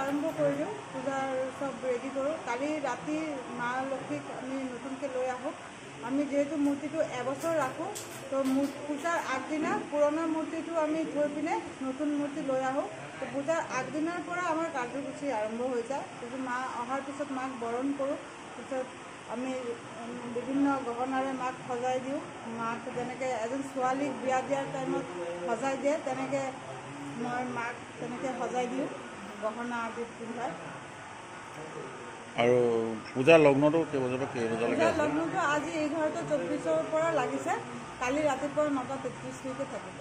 আৰম্ভ কৰিলোঁ, পূজাৰ সব ৰেডি কৰোঁ। কালি ৰাতি মা লক্ষ্মীক আমি নতুনকৈ লৈ আহোঁ। আমি যেহেতু মূৰ্তিটো এবছৰ ৰাখোঁ, তো পূজাৰ আগদিনা পুৰণা মূৰ্তিটো আমি থৈ পিনে নতুন মূৰ্তি লৈ আহোঁ। তো পূজাৰ আগদিনাৰ পৰা আমাৰ কাৰ্যসূচী আৰম্ভ হৈ যায়। তাৰপিছত মা অহাৰ পিছত মাক বৰণ কৰোঁ। তাৰপিছত আমি বিভিন্ন গহনাৰে মাক সজাই দিওঁ। মাক যেনেকৈ এজন ছোৱালীক বিয়া দিয়াৰ টাইমত সজাই দিয়ে, তেনেকৈ মই মাক তেনেকৈ সজাই দিওঁ গহনা আদি পিন্ধাই। আৰু পূজাৰ লগ্নটো কেইবজাৰ পৰা কেইবজালৈকে? পূজাৰ লগ্নটো আজি 11:24 পৰা লাগিছে, কালি ৰাতিপুৱা 9:33লৈকে থাকিব।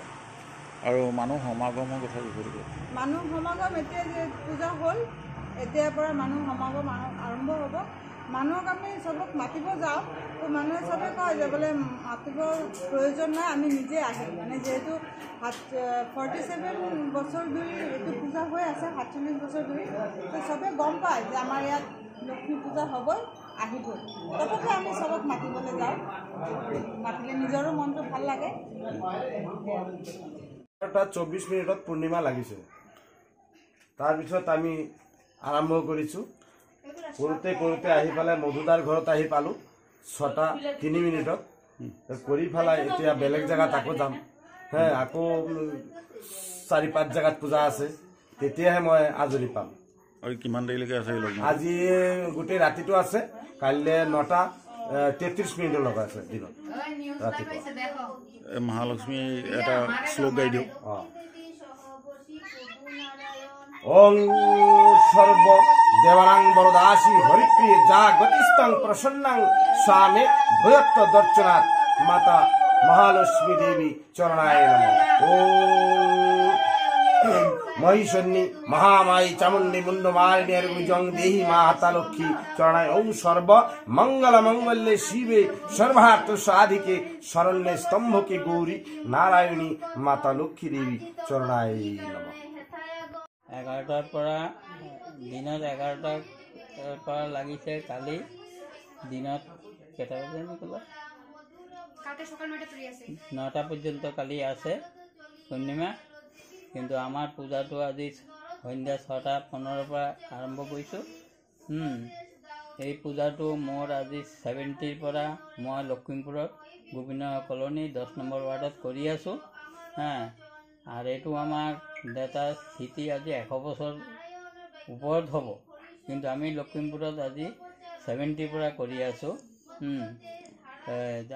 আৰু মানুহ সমাগমৰ কথা বিষয়ে মানুহ সমাগম এতিয়া যে পূজা হ'ল, এতিয়াৰ পৰা মানুহ সমাগম আৰম্ভ হ'ব। মানুহক আমি চবক মাতিব যাওঁ, তো মানুহে চবে কয় যে বোলে মাতিব প্ৰয়োজন নাই, আমি নিজে আহিম। মানে যিহেতু 47 বছৰ ধৰি এইটো পূজা হৈ আছে, 47 বছৰ ধৰি, তো চবে গম পায় যে আমাৰ ইয়াত লক্ষ্মী পূজা হ'বই, আহিবই। তথাপি আমি চবক মাতিবলৈ যাওঁ, মাতিলে নিজৰো মনটো ভাল লাগে। 24 মিনিটত পূৰ্ণিমা লাগিছে। তাৰপিছত আমি আৰম্ভ কৰিছোঁ। কৰোঁতে কৰোঁতে আহি পেলাই মধুদাৰ ঘৰত আহি পালোঁ 6:03 মিনিটত। কৰি পেলাই এতিয়া বেলেগ জেগাত আকৌ যাম। আকৌ 4-5 জেগাত পূজা আছে, তেতিয়াহে মই আজৰি পাম। আৰু কিমান দেৰিলৈকে আছে? আজি গোটেই ৰাতিটো আছে, কাইলৈ 9:33 মিনিটলৈকে আছে দিনত ৰাতিপুৱা। মহালক্ষ্মী এটা শ্লোক গাই দিওঁ। ওং সর্ব দেবানাং বরদাসী হরিপ্রিয় যা গতিস্তং প্রসন্নাং স্বামে ভয়ত্ব দর্শনাথ মাতা মহালক্ষ্মী দেবী চরণায় নমঃ। ওম মহিষন্নী মহামায়ী চামুণ্ডী মুন্ডমালিনী জং দেহি মাতা লক্ষ্মী চরণায়। ওং সর্ব মঙ্গল মঙ্গলে শিবে সর্বার্থ সাধিকে শরণ্যে স্তম্ভকে গৌরী নারায়ণী মাতা লক্ষ্মী দেবী চরণায় নমঃ। 11টাৰ পৰা দিনত 11টাৰ পৰা লাগিছে। কালি দিনত কেইটা বজাত ক'লা? 9টা পৰ্যন্ত কালি আছে পূৰ্ণিমা। কিন্তু আমাৰ পূজাটো আজি সন্ধ্যা 6:15 পৰা আৰম্ভ কৰিছোঁ। এই পূজাটো মোৰ আজি 70ৰ পৰা মই লখিমপুৰত গোবিন্দ কলনী 10 নম্বৰ ৱাৰ্ডত কৰি আছোঁ। আৰু এইটো আমাৰ দেউতাৰ স্থিতি আজি 100 বছৰ ওপৰত হ'ব, কিন্তু আমি লখিমপুৰত আজি 70ৰ পৰা কৰি আছোঁ।